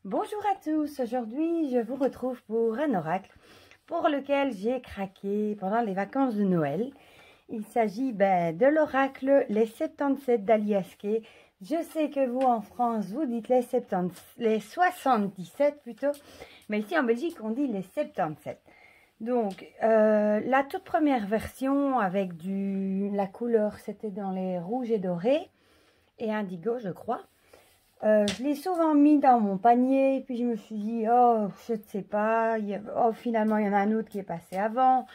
Bonjour à tous, aujourd'hui je vous retrouve pour un oracle pour lequel j'ai craqué pendant les vacances de Noël. Il s'agit de l'oracle les 77 d'Aliasqué. Je sais que vous en France vous dites les 77 plutôt, mais ici en Belgique on dit les 77. Donc la toute première version avec la couleur c'était dans les rouges et dorés et indigo je crois. Je l'ai souvent mis dans mon panier, puis je me suis dit, oh, je ne sais pas, finalement, il y en a un autre qui est passé avant.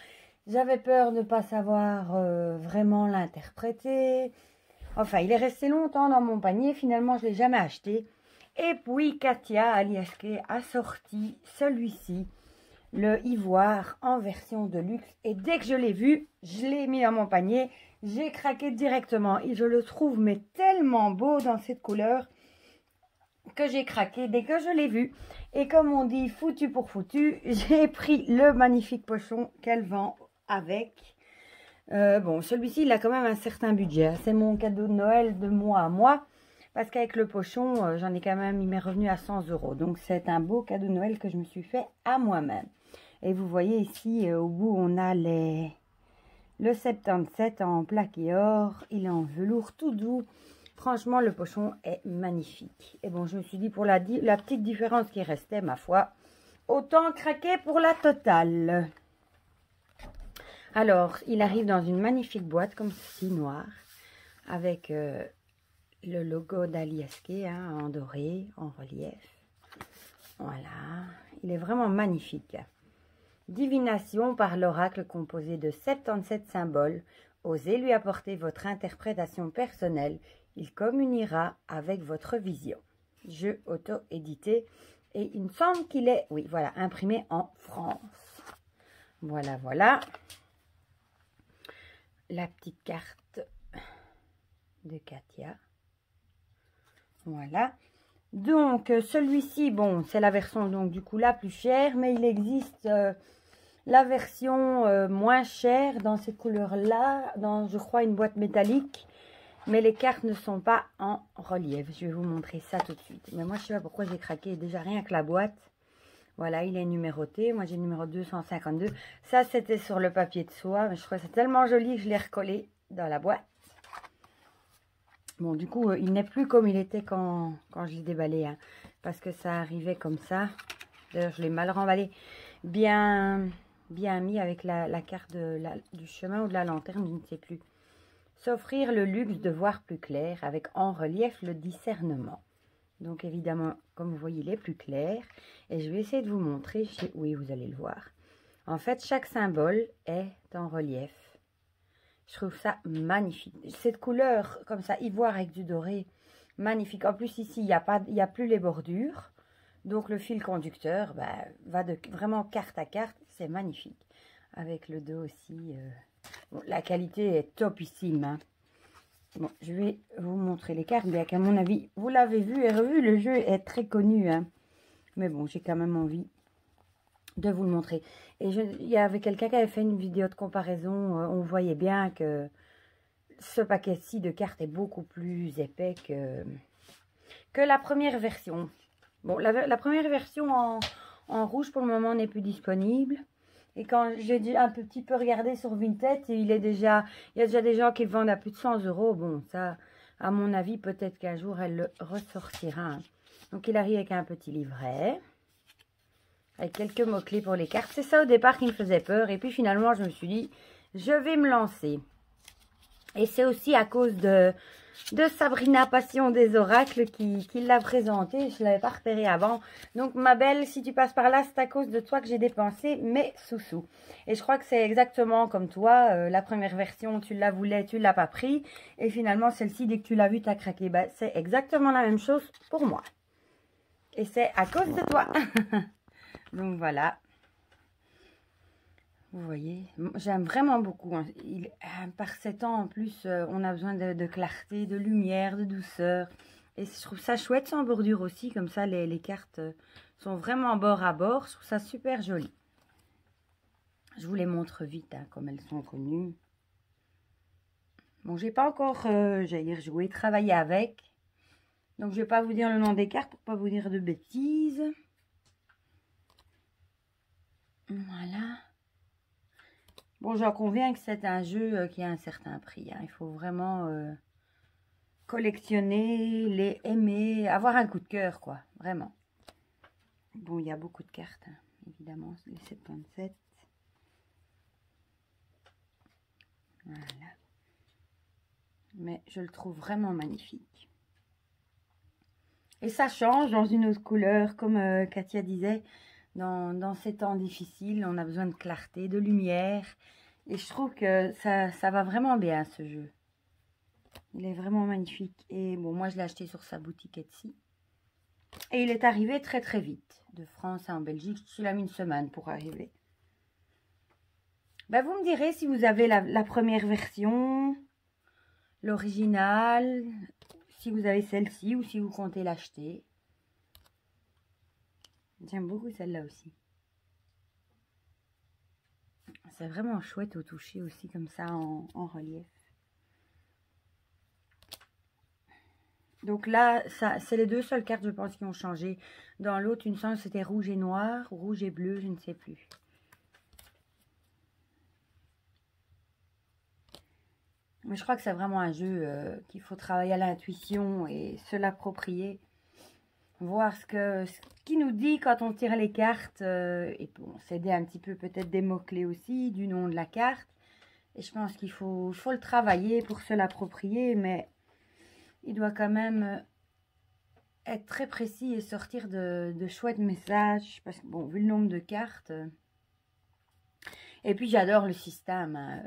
J'avais peur de ne pas savoir vraiment l'interpréter. Enfin, il est resté longtemps dans mon panier, finalement, je ne l'ai jamais acheté. Et puis, Katia Aliasqué a sorti celui-ci, le ivoire en version de luxe. Et dès que je l'ai vu, je l'ai mis dans mon panier, j'ai craqué directement. Et je le trouve mais tellement beau dans cette couleur que j'ai craqué dès que je l'ai vu. Et comme on dit foutu pour foutu, j'ai pris le magnifique pochon qu'elle vend avec. Bon, celui-ci il a quand même un certain budget, c'est mon cadeau de Noël de mois à mois, parce qu'avec le pochon j'en ai quand même, il m'est revenu à 100 €, donc c'est un beau cadeau de Noël que je me suis fait à moi-même. Et vous voyez ici au bout on a le 77 en plaqué or, il est en velours tout doux. Franchement, le pochon est magnifique. Et bon, je me suis dit, pour la petite différence qui restait, ma foi, autant craquer pour la totale. Alors, il arrive dans une magnifique boîte, comme ceci, noire, avec le logo d'Aliasqué, en doré, en relief. Voilà, il est vraiment magnifique. Divination par l'oracle composé de 77 symboles. Osez lui apporter votre interprétation personnelle. Il communiera avec votre vision. Jeu auto-édité. Et il me semble qu'il est, oui, voilà, imprimé en France. Voilà, voilà. La petite carte de Katia. Voilà. Donc, celui-ci, bon, c'est la version, donc, du coup, la plus chère. Mais il existe la version moins chère dans cette couleur-là. Dans, je crois, une boîte métallique. Mais les cartes ne sont pas en relief. Je vais vous montrer ça tout de suite. Mais moi, je ne sais pas pourquoi j'ai craqué. Déjà, rien que la boîte. Voilà, il est numéroté. Moi, j'ai le numéro 252. Ça, c'était sur le papier de soie. Mais je trouve que c'est tellement joli que je l'ai recollé dans la boîte. Bon, du coup, il n'est plus comme il était quand je l'ai déballé. Hein, parce que ça arrivait comme ça. D'ailleurs, je l'ai mal remballé. Bien mis avec la carte du chemin ou de la lanterne, je ne sais plus. S'offrir le luxe de voir plus clair avec en relief le discernement. Donc évidemment, comme vous voyez, il est plus clair. Et je vais essayer de vous montrer. Oui, vous allez le voir. En fait, chaque symbole est en relief. Je trouve ça magnifique. Cette couleur, comme ça, ivoire avec du doré, magnifique. En plus, ici, il n'y a plus les bordures. Donc le fil conducteur va de vraiment carte à carte. C'est magnifique. Avec le dos aussi... Bon, la qualité est topissime. Hein. Bon, je vais vous montrer les cartes, bien qu'à mon avis, vous l'avez vu et revu, le jeu est très connu. Hein. Mais bon, j'ai quand même envie de vous le montrer. Et il y avait quelqu'un qui avait fait une vidéo de comparaison. On voyait bien que ce paquet-ci de cartes est beaucoup plus épais que la première version. Bon, la première version en rouge, pour le moment, n'est plus disponible. Et quand j'ai un petit peu regardé sur Vinted, il y a déjà des gens qui le vendent à plus de 100 €. Bon, ça, à mon avis, peut-être qu'un jour, elle le ressortira. Donc, il arrive avec un petit livret, avec quelques mots-clés pour les cartes. C'est ça au départ qui me faisait peur. Et puis, finalement, je me suis dit, je vais me lancer. Et c'est aussi à cause de Sabrina Passion des Oracles qui l'a présenté. Je ne l'avais pas repéré avant. Donc, ma belle, si tu passes par là, c'est à cause de toi que j'ai dépensé mes sous-sous. Et je crois que c'est exactement comme toi. La première version, tu la voulais, tu ne l'as pas pris. Et finalement, celle-ci, dès que tu l'as vue, tu as craqué. C'est exactement la même chose pour moi. Et c'est à cause de toi. Donc, voilà. Vous voyez, j'aime vraiment beaucoup. Hein. Par 7 ans, en plus, on a besoin de clarté, de lumière, de douceur. Et je trouve ça chouette sans bordure aussi. Comme ça, les cartes sont vraiment bord à bord. Je trouve ça super joli. Je vous les montre vite, hein, comme elles sont connues. Bon, j'ai pas encore, j'allais dire, joué, travaillé avec. Donc, je vais pas vous dire le nom des cartes pour pas vous dire de bêtises. Voilà. Bon, j'en conviens que c'est un jeu qui a un certain prix. Hein. Il faut vraiment collectionner, les aimer, avoir un coup de cœur, quoi. Vraiment. Bon, il y a beaucoup de cartes, hein, évidemment. Les 77. Voilà. Mais je le trouve vraiment magnifique. Et ça change dans une autre couleur, comme Katia disait. Dans ces temps difficiles, on a besoin de clarté, de lumière. Et je trouve que ça va vraiment bien, ce jeu. Il est vraiment magnifique. Et bon, moi, je l'ai acheté sur sa boutique Etsy. Et il est arrivé très, très vite. De France à en Belgique. Il a mis une semaine pour arriver. Ben, vous me direz si vous avez la première version, l'original, si vous avez celle-ci ou si vous comptez l'acheter. J'aime beaucoup celle-là aussi. C'est vraiment chouette au toucher aussi, comme ça, en relief. Donc là, c'est les deux seules cartes, je pense, qui ont changé. Dans l'autre, une semble, c'était rouge et noir, rouge et bleu, je ne sais plus. Mais je crois que c'est vraiment un jeu qu'il faut travailler à l'intuition et se l'approprier. Voir ce qui nous dit quand on tire les cartes. Et bon, s'aider un petit peu peut-être des mots-clés aussi, du nom de la carte. Et je pense qu'il faut le travailler pour se l'approprier. Mais il doit quand même être très précis et sortir de chouettes messages. Parce que bon, vu le nombre de cartes... Et puis j'adore le système, hein,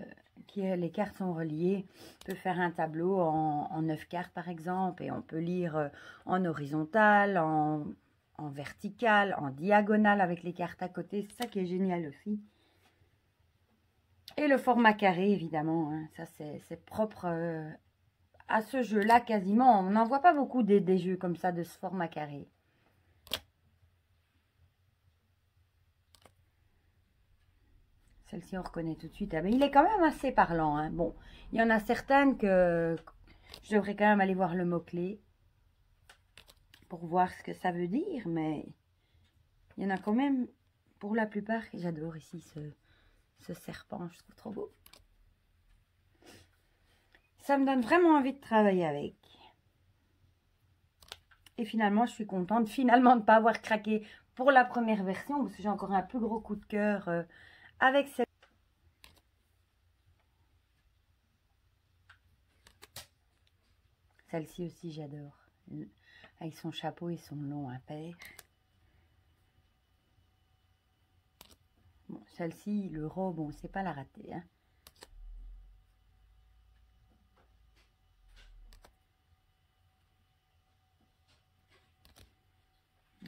les cartes sont reliées. On peut faire un tableau en 9 cartes par exemple, et on peut lire en horizontal, en vertical, en diagonale avec les cartes à côté. C'est ça qui est génial aussi. Et le format carré évidemment, hein, ça c'est propre à ce jeu-là quasiment. On n'en voit pas beaucoup des jeux comme ça de ce format carré. Celle-ci, on reconnaît tout de suite. Ah, mais il est quand même assez parlant. Hein. Bon, il y en a certaines que je devrais quand même aller voir le mot-clé pour voir ce que ça veut dire. Mais il y en a quand même, pour la plupart, j'adore ici ce serpent. Je trouve trop beau. Ça me donne vraiment envie de travailler avec. Et finalement, je suis contente de ne pas avoir craqué pour la première version. Parce que j'ai encore un plus gros coup de cœur avec cette. Celle-ci aussi, j'adore. Avec son chapeau et son long impair. Bon, celle-ci, l'euro, bon, c'est pas la rater. Hein.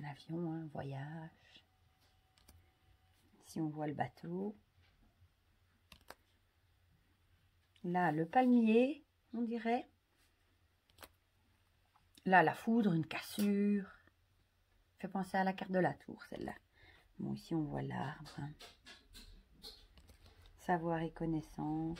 L'avion, hein, voyage. Ici, on voit le bateau. Là, le palmier, on dirait. Là, la foudre, une cassure. Fait penser à la carte de la tour, celle-là. Bon, ici, on voit l'arbre. Hein. Savoir et connaissance.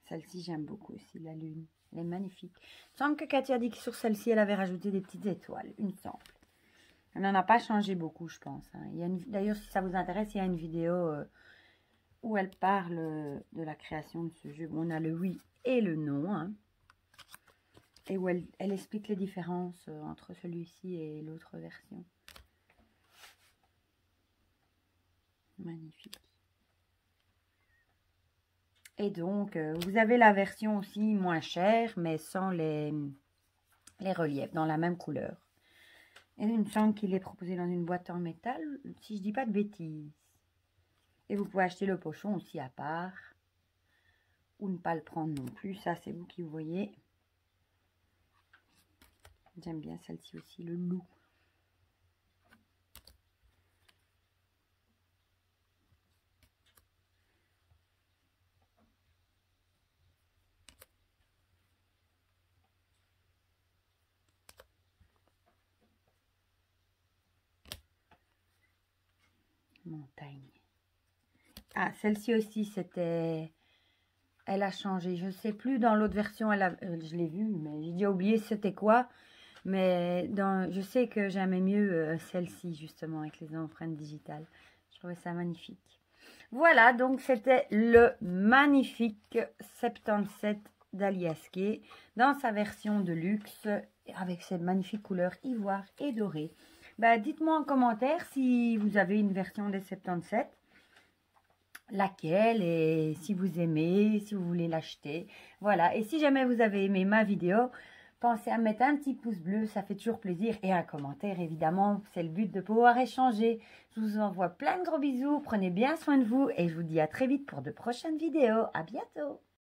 Celle-ci, j'aime beaucoup aussi, la lune. Elle est magnifique. Il semble que Katia dit que sur celle-ci, elle avait rajouté des petites étoiles. Une semble. Elle n'en a pas changé beaucoup, je pense. Hein. D'ailleurs, si ça vous intéresse, il y a une vidéo où elle parle de la création de ce jeu. Bon, on a le oui et le non. Hein. Et où elle explique les différences entre celui-ci et l'autre version. Magnifique. Et donc, vous avez la version aussi moins chère, mais sans les reliefs, dans la même couleur. Et il me semble qu'il est proposé dans une boîte en métal, si je dis pas de bêtises. Et vous pouvez acheter le pochon aussi à part. Ou ne pas le prendre non plus, ça c'est vous qui voyez. J'aime bien celle-ci aussi, le loup. Montagne. Ah, celle-ci aussi, c'était... Elle a changé. Je ne sais plus, dans l'autre version, je l'ai vue, mais j'ai déjà oublié c'était quoi. Mais je sais que j'aimais mieux celle-ci, justement, avec les empreintes digitales. Je trouvais ça magnifique. Voilà, donc c'était le magnifique 77 d'Alias Kay dans sa version de luxe, avec ces magnifiques couleurs ivoire et doré. Bah, dites-moi en commentaire si vous avez une version des 77. Laquelle et si vous aimez, si vous voulez l'acheter. Voilà, et si jamais vous avez aimé ma vidéo, pensez à mettre un petit pouce bleu, ça fait toujours plaisir, et un commentaire évidemment, c'est le but de pouvoir échanger. Je vous envoie plein de gros bisous, prenez bien soin de vous et je vous dis à très vite pour de prochaines vidéos. À bientôt.